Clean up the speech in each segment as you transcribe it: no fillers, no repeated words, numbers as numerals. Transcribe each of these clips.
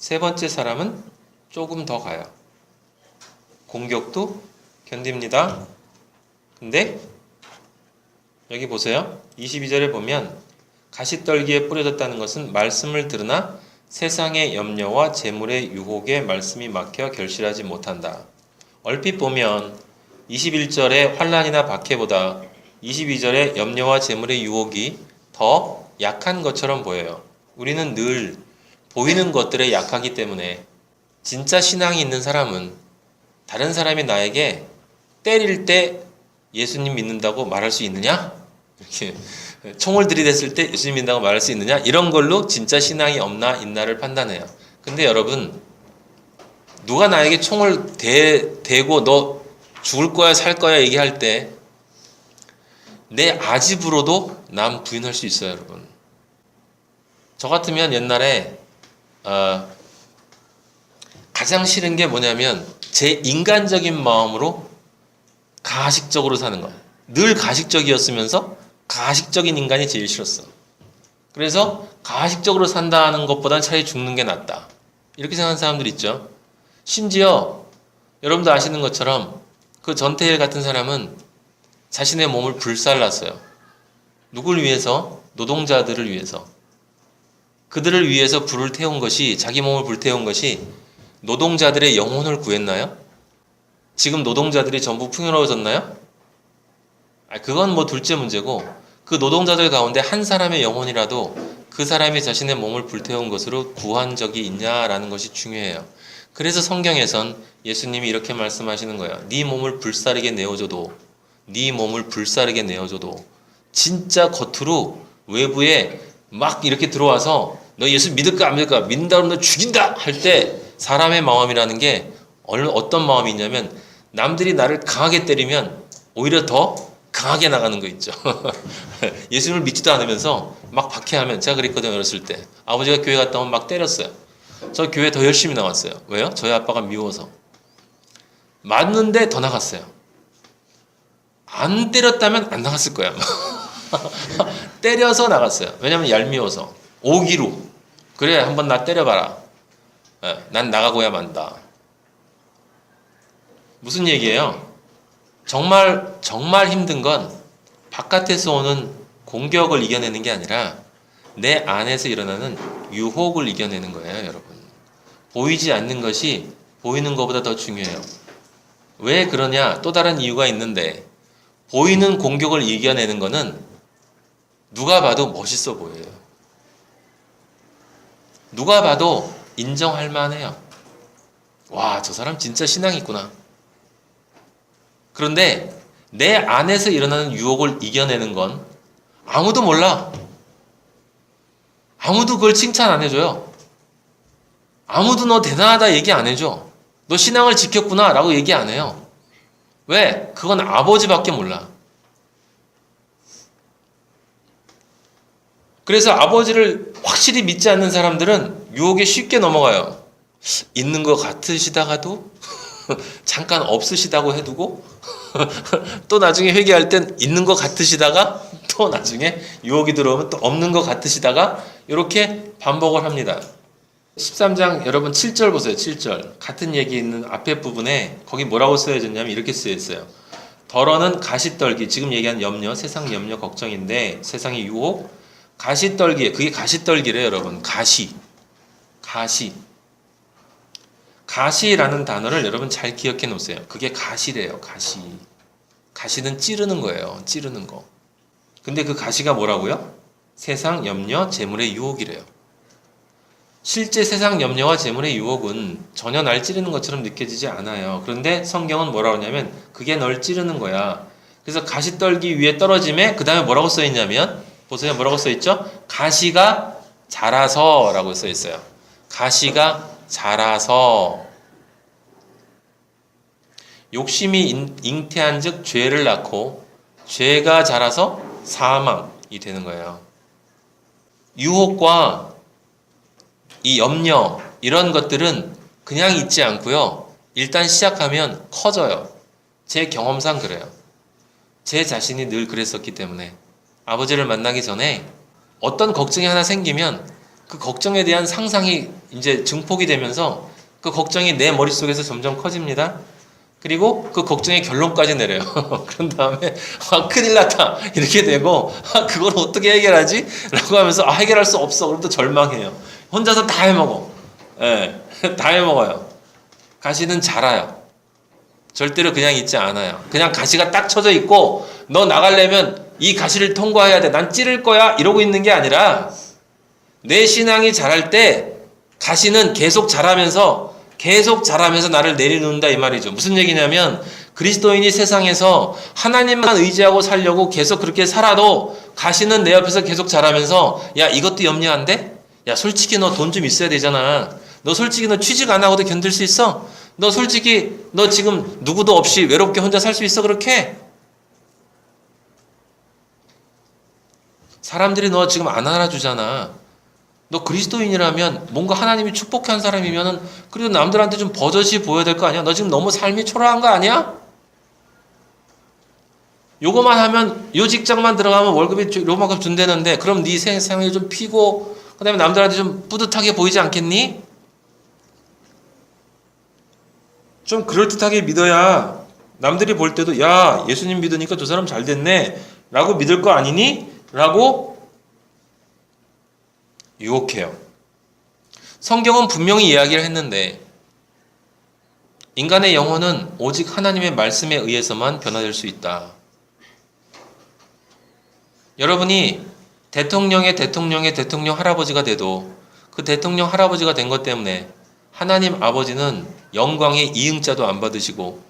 세 번째 사람은 조금 더 가요. 공격도 견딥니다. 근데 여기 보세요. 22절에 보면 가시떨기에 뿌려졌다는 것은 말씀을 들으나 세상의 염려와 재물의 유혹에 말씀이 막혀 결실하지 못한다. 얼핏 보면 21절의 환난이나 박해보다 22절의 염려와 재물의 유혹이 더 약한 것처럼 보여요. 우리는 늘 보이는 것들에 약하기 때문에 진짜 신앙이 있는 사람은 다른 사람이 나에게 때릴 때 예수님 믿는다고 말할 수 있느냐? 이렇게 총을 들이댔을 때 예수님 믿는다고 말할 수 있느냐? 이런 걸로 진짜 신앙이 없나 있나를 판단해요. 근데 여러분, 누가 나에게 총을 대고 너 죽을 거야 살 거야 얘기할 때 내 아집으로도 남 부인할 수 있어요, 여러분. 저 같으면 옛날에 가장 싫은 게 뭐냐면 제 인간적인 마음으로 가식적으로 사는 거. 늘 가식적이었으면서 가식적인 인간이 제일 싫었어. 그래서 가식적으로 산다는 것보단 차라리 죽는 게 낫다. 이렇게 생각하는 사람들 있죠. 심지어 여러분도 아시는 것처럼 그 전태일 같은 사람은 자신의 몸을 불살랐어요. 누굴 위해서? 노동자들을 위해서. 그들을 위해서 불을 태운 것이, 자기 몸을 불태운 것이 노동자들의 영혼을 구했나요? 지금 노동자들이 전부 풍요로워졌나요? 그건 뭐 둘째 문제고, 그 노동자들 가운데 한 사람의 영혼이라도 그 사람이 자신의 몸을 불태운 것으로 구한 적이 있냐라는 것이 중요해요. 그래서 성경에선 예수님이 이렇게 말씀하시는 거예요. 네 몸을 불사르게 내어줘도, 네 몸을 불사르게 내어줘도 진짜 겉으로 외부에 막 이렇게 들어와서 너 예수 믿을까 안 믿을까? 믿는다 그러면 너 죽인다 할 때 사람의 마음이라는 게 어떤 마음이 있냐면 남들이 나를 강하게 때리면 오히려 더 강하게 나가는 거 있죠. 예수님을 믿지도 않으면서 막 박해하면, 제가 그랬거든요. 어렸을 때 아버지가 교회 갔다 오면 막 때렸어요. 저 교회 더 열심히 나왔어요. 왜요? 저희 아빠가 미워서. 맞는데 더 나갔어요. 안 때렸다면 안 나갔을 거야. 때려서 나갔어요. 왜냐면 얄미워서. 오기로. 그래, 한번 나 때려봐라. 난 나가고야 만다. 무슨 얘기예요? 정말 힘든 건 바깥에서 오는 공격을 이겨내는 게 아니라 내 안에서 일어나는 유혹을 이겨내는 거예요, 여러분. 보이지 않는 것이 보이는 것보다 더 중요해요. 왜 그러냐? 또 다른 이유가 있는데, 보이는 공격을 이겨내는 거는 누가 봐도 멋있어 보여요. 누가 봐도 인정할 만해요. 와, 저 사람 진짜 신앙이 있구나. 그런데 내 안에서 일어나는 유혹을 이겨내는 건 아무도 몰라. 아무도 그걸 칭찬 안 해줘요. 아무도 너 대단하다 얘기 안 해줘. 너 신앙을 지켰구나 라고 얘기 안 해요. 왜? 그건 아버지밖에 몰라. 그래서 아버지를 확실히 믿지 않는 사람들은 유혹에 쉽게 넘어가요. 있는 것 같으시다가도 잠깐 없으시다고 해두고 또 나중에 회개할 땐 있는 것 같으시다가 또 나중에 유혹이 들어오면 또 없는 것 같으시다가 이렇게 반복을 합니다. 13장 여러분 7절 보세요. 7절 같은 얘기 있는 앞에 부분에 거기 뭐라고 쓰여졌냐면 이렇게 쓰여있어요. 덜어는 가시떨기, 지금 얘기한 염려, 세상 염려 걱정인데 세상의 유혹, 가시떨기, 그게 가시떨기래요, 여러분. 가시라는 단어를 여러분 잘 기억해 놓으세요. 그게 가시래요. 가시는 찌르는 거예요. 찌르는 거. 근데 그 가시가 뭐라고요? 세상 염려, 재물의 유혹이래요. 실제 세상 염려와 재물의 유혹은 전혀 날 찌르는 것처럼 느껴지지 않아요. 그런데 성경은 뭐라고 하냐면 그게 널 찌르는 거야. 그래서 가시떨기 위에 떨어짐에 그 다음에 뭐라고 써있냐면, 보세요. 뭐라고 써있죠? 가시가 자라서 라고 써있어요. 가시가 자라서. 욕심이 잉태한 즉 죄를 낳고 죄가 자라서 사망이 되는 거예요. 유혹과 이 염려, 이런 것들은 그냥 있지 않고요. 일단 시작하면 커져요. 제 경험상 그래요. 제 자신이 늘 그랬었기 때문에 아버지를 만나기 전에 어떤 걱정이 하나 생기면 그 걱정에 대한 상상이 이제 증폭이 되면서 그 걱정이 내 머릿속에서 점점 커집니다. 그리고 그 걱정의 결론까지 내려요. 그런 다음에 큰일 났다 이렇게 되고 그걸 어떻게 해결하지? 라고 하면서 해결할 수 없어. 그럼 또 절망해요. 혼자서 다 해먹어. 예, 다 해먹어요. 가시는 자라요. 절대로 그냥 있지 않아요. 그냥 가시가 딱 쳐져 있고 너 나가려면 이 가시를 통과해야 돼. 난 찌를 거야. 이러고 있는 게 아니라 내 신앙이 자랄 때 가시는 계속 자라면서 나를 내려놓는다 이 말이죠. 무슨 얘기냐면 그리스도인이 세상에서 하나님만 의지하고 살려고 계속 그렇게 살아도 가시는 내 옆에서 계속 자라면서 야 이것도 염려 안 돼? 야 솔직히 너 돈 좀 있어야 되잖아. 너 솔직히 너 취직 안 하고도 견딜 수 있어? 너 솔직히 너 지금 누구도 없이 외롭게 혼자 살 수 있어 그렇게? 사람들이 너 지금 안 알아주잖아. 너 그리스도인이라면 뭔가 하나님이 축복한 사람이면은 그래도 남들한테 좀 버젓이 보여야 될 거 아니야? 너 지금 너무 삶이 초라한 거 아니야? 요거만 하면 요 직장만 들어가면 월급이 요만큼 준다는데 그럼 네 세상에 좀 피고 그다음에 남들한테 좀 뿌듯하게 보이지 않겠니? 좀 그럴듯하게 믿어야 남들이 볼 때도 야 예수님 믿으니까 저 사람 잘 됐네 라고 믿을 거 아니니? 라고 유혹해요. 성경은 분명히 이야기를 했는데 인간의 영혼은 오직 하나님의 말씀에 의해서만 변화될 수 있다. 여러분이 대통령 할아버지가 돼도 그 대통령 할아버지가 된 것 때문에 하나님 아버지는 영광의 이응자도 안 받으시고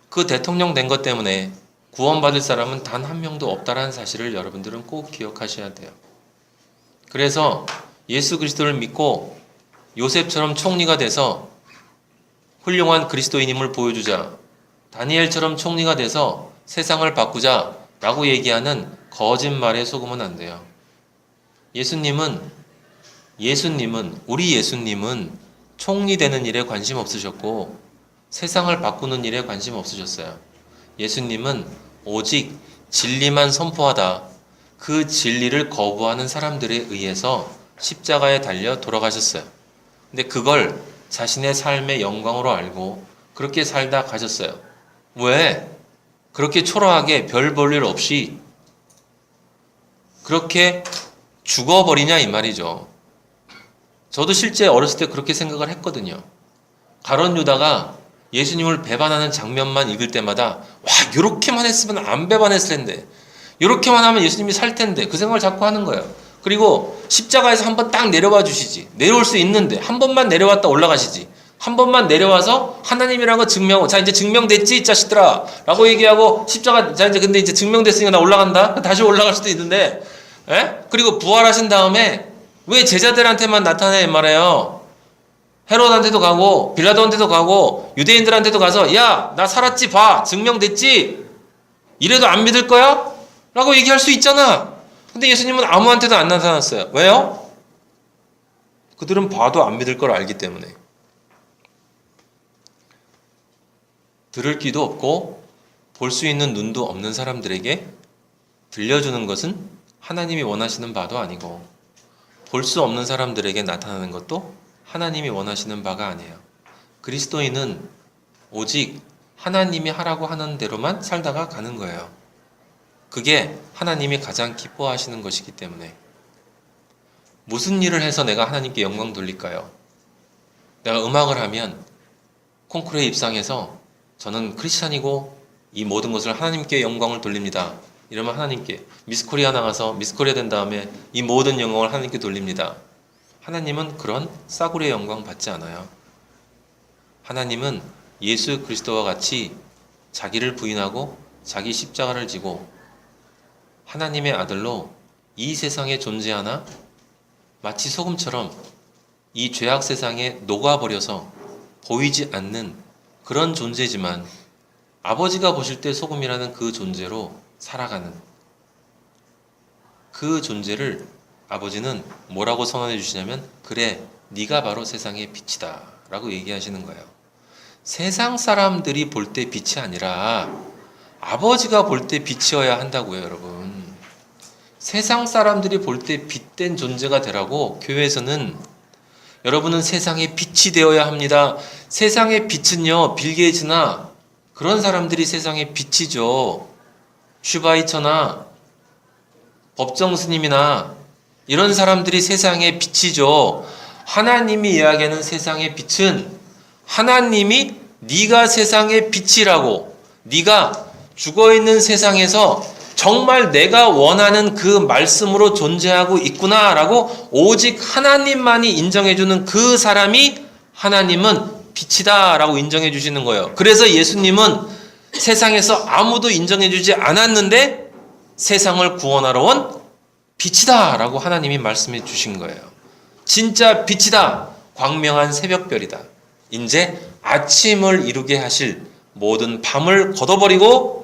그 대통령 된 것 때문에 구원받을 사람은 단 한 명도 없다라는 사실을 여러분들은 꼭 기억하셔야 돼요. 그래서 예수 그리스도를 믿고 요셉처럼 총리가 돼서 훌륭한 그리스도인임을 보여주자, 다니엘처럼 총리가 돼서 세상을 바꾸자 라고 얘기하는 거짓말에 속으면 안 돼요. 우리 예수님은 총리 되는 일에 관심 없으셨고 세상을 바꾸는 일에 관심 없으셨어요. 예수님은 오직 진리만 선포하다 그 진리를 거부하는 사람들에 의해서 십자가에 달려 돌아가셨어요. 근데 그걸 자신의 삶의 영광으로 알고 그렇게 살다 가셨어요. 왜? 그렇게 초라하게 별 볼 일 없이 그렇게 죽어버리냐 이 말이죠. 저도 실제 어렸을 때 그렇게 생각을 했거든요. 가룟 유다가 예수님을 배반하는 장면만 읽을 때마다 와 요렇게만 했으면 안 배반했을 텐데 요렇게만 하면 예수님이 살 텐데 그 생각을 자꾸 하는 거예요. 그리고 십자가에서 한번 딱 내려와 주시지. 내려올 수 있는데 한 번만 내려왔다 올라가시지. 한 번만 내려와서 하나님이라는 거 증명하고 자 이제 증명됐지 이 자식들아 라고 얘기하고 십자가 자 이제 근데 이제 증명됐으니까 나 올라간다. 다시 올라갈 수도 있는데 그리고 부활하신 다음에 왜 제자들한테만 나타내 말해요. 헤롯한테도 가고 빌라도한테도 가고 유대인들한테도 가서 야 나 살았지 봐 증명됐지 이래도 안 믿을 거야? 라고 얘기할 수 있잖아. 근데 예수님은 아무한테도 안 나타났어요. 왜요? 그들은 봐도 안 믿을 걸 알기 때문에. 들을 귀도 없고 볼 수 있는 눈도 없는 사람들에게 들려주는 것은 하나님이 원하시는 바도 아니고 볼 수 없는 사람들에게 나타나는 것도 하나님이 원하시는 바가 아니에요. 그리스도인은 오직 하나님이 하라고 하는 대로만 살다가 가는 거예요. 그게 하나님이 가장 기뻐하시는 것이기 때문에. 무슨 일을 해서 내가 하나님께 영광 돌릴까요? 내가 음악을 하면 콩쿠르에 입상해서 저는 크리스찬이고 이 모든 것을 하나님께 영광을 돌립니다. 이러면 하나님께 미스코리아 나가서 미스코리아 된 다음에 이 모든 영광을 하나님께 돌립니다. 하나님은 그런 싸구려의 영광 받지 않아요. 하나님은 예수 그리스도와 같이 자기를 부인하고 자기 십자가를 지고 하나님의 아들로 이 세상에 존재하나 마치 소금처럼 이 죄악 세상에 녹아버려서 보이지 않는 그런 존재지만 아버지가 보실 때 소금이라는 그 존재로 살아가는 그 존재를 아버지는 뭐라고 선언해 주시냐면 그래 네가 바로 세상의 빛이다 라고 얘기하시는 거예요. 세상 사람들이 볼 때 빛이 아니라 아버지가 볼 때 빛이어야 한다고요. 여러분 세상 사람들이 볼 때 빛된 존재가 되라고 교회에서는 여러분은 세상의 빛이 되어야 합니다. 세상의 빛은요, 빌 게이츠나 그런 사람들이 세상의 빛이죠. 슈바이처나 법정 스님이나 이런 사람들이 세상의 빛이죠. 하나님이 이야기하는 세상의 빛은 하나님이 네가 세상의 빛이라고, 네가 죽어있는 세상에서 정말 내가 원하는 그 말씀으로 존재하고 있구나라고 오직 하나님만이 인정해주는 그 사람이 하나님은 빛이다라고 인정해 주시는 거예요. 그래서 예수님은 세상에서 아무도 인정해주지 않았는데 세상을 구원하러 온 빛이다라고 하나님이 말씀해 주신 거예요. 진짜 빛이다. 광명한 새벽별이다. 이제 아침을 이루게 하실, 모든 밤을 걷어버리고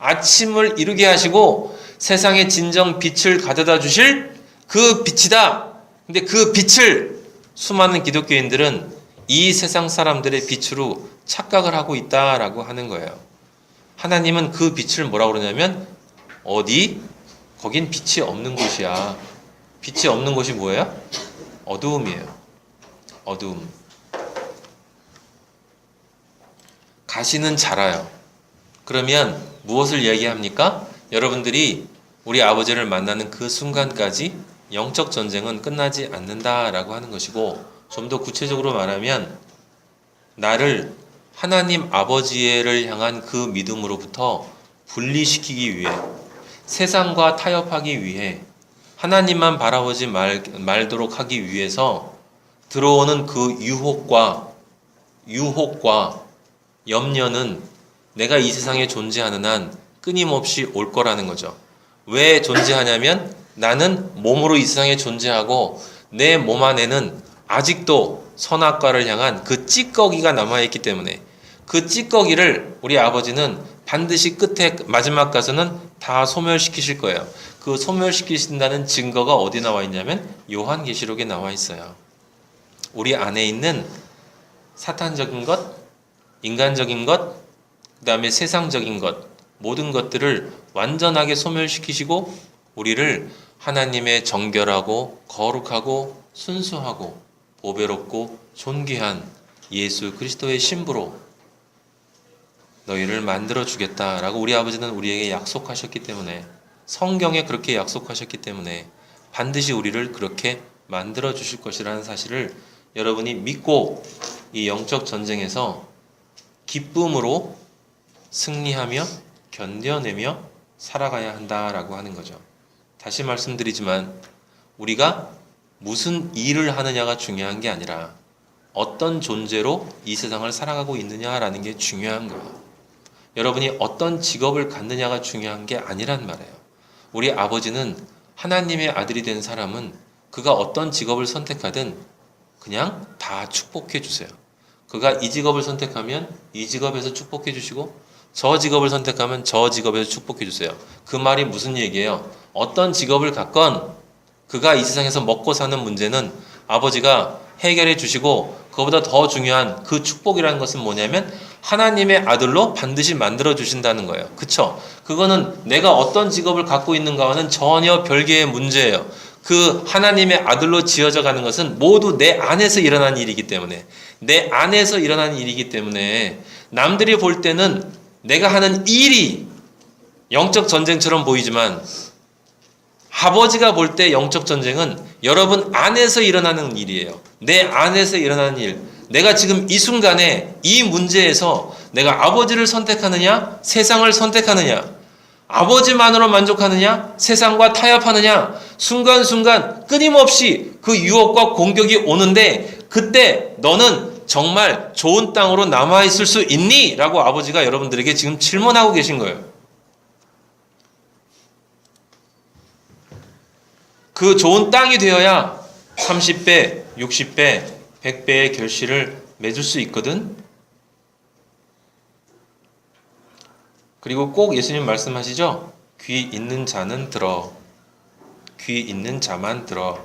아침을 이루게 하시고 세상에 진정 빛을 가져다 주실 그 빛이다. 근데 그 빛을 수많은 기독교인들은 이 세상 사람들의 빛으로 착각을 하고 있다라고 하는 거예요. 하나님은 그 빛을 뭐라고 그러냐면 어디? 거긴 빛이 없는 곳이야. 빛이 없는 곳이 뭐예요? 어두움이에요. 어두움. 가시는 자라요. 그러면 무엇을 이야기합니까? 여러분들이 우리 아버지를 만나는 그 순간까지 영적 전쟁은 끝나지 않는다라고 하는 것이고, 좀 더 구체적으로 말하면 나를 하나님 아버지를 향한 그 믿음으로부터 분리시키기 위해, 세상과 타협하기 위해, 하나님만 바라보지 말도록 하기 위해서 들어오는 그 유혹과 염려는 내가 이 세상에 존재하는 한 끊임없이 올 거라는 거죠. 왜 존재하냐면 나는 몸으로 이 세상에 존재하고 내 몸 안에는 아직도 선악과를 향한 그 찌꺼기가 남아있기 때문에 그 찌꺼기를 우리 아버지는 반드시 끝에 마지막 가서는 다 소멸시키실 거예요. 그 소멸시키신다는 증거가 어디 나와 있냐면 요한계시록에 나와 있어요. 우리 안에 있는 사탄적인 것, 인간적인 것, 그 다음에 세상적인 것, 모든 것들을 완전하게 소멸시키시고 우리를 하나님의 정결하고 거룩하고 순수하고 보배롭고 존귀한 예수 그리스도의 신부로 너희를 만들어 주겠다라고 우리 아버지는 우리에게 약속하셨기 때문에, 성경에 그렇게 약속하셨기 때문에 반드시 우리를 그렇게 만들어 주실 것이라는 사실을 여러분이 믿고 이 영적 전쟁에서 기쁨으로 승리하며 견뎌내며 살아가야 한다라고 하는 거죠. 다시 말씀드리지만 우리가 무슨 일을 하느냐가 중요한 게 아니라 어떤 존재로 이 세상을 살아가고 있느냐라는 게 중요한 거예요. 여러분이 어떤 직업을 갖느냐가 중요한 게 아니란 말이에요. 우리 아버지는 하나님의 아들이 된 사람은 그가 어떤 직업을 선택하든 그냥 다 축복해 주세요. 그가 이 직업을 선택하면 이 직업에서 축복해 주시고 저 직업을 선택하면 저 직업에서 축복해 주세요. 그 말이 무슨 얘기예요? 어떤 직업을 갖건 그가 이 세상에서 먹고 사는 문제는 아버지가 해결해 주시고, 그거보다 더 중요한 그 축복이라는 것은 뭐냐면 하나님의 아들로 반드시 만들어 주신다는 거예요. 그쵸? 그거는 내가 어떤 직업을 갖고 있는가와는 전혀 별개의 문제예요. 그 하나님의 아들로 지어져 가는 것은 모두 내 안에서 일어난 일이기 때문에, 내 안에서 일어난 일이기 때문에 남들이 볼 때는 내가 하는 일이 영적 전쟁처럼 보이지만 아버지가 볼 때 영적 전쟁은 여러분 안에서 일어나는 일이에요. 내 안에서 일어나는 일. 내가 지금 이 순간에 이 문제에서 내가 아버지를 선택하느냐, 세상을 선택하느냐, 아버지만으로 만족하느냐, 세상과 타협하느냐, 순간순간 끊임없이 그 유혹과 공격이 오는데 그때 너는 정말 좋은 땅으로 남아있을 수 있니? 라고 아버지가 여러분들에게 지금 질문하고 계신 거예요. 그 좋은 땅이 되어야 30배, 60배, 100배의 결실을 맺을 수 있거든. 그리고 꼭 예수님 말씀하시죠. 귀 있는 자는 들어. 귀 있는 자만 들어.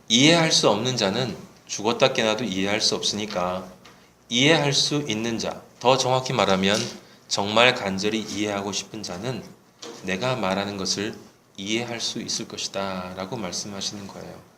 이해할 수 없는 자는 죽었다 깨나도 이해할 수 없으니까 이해할 수 있는 자, 더 정확히 말하면 정말 간절히 이해하고 싶은 자는 내가 말하는 것을 이해할 수 있을 것이다 라고 말씀하시는 거예요.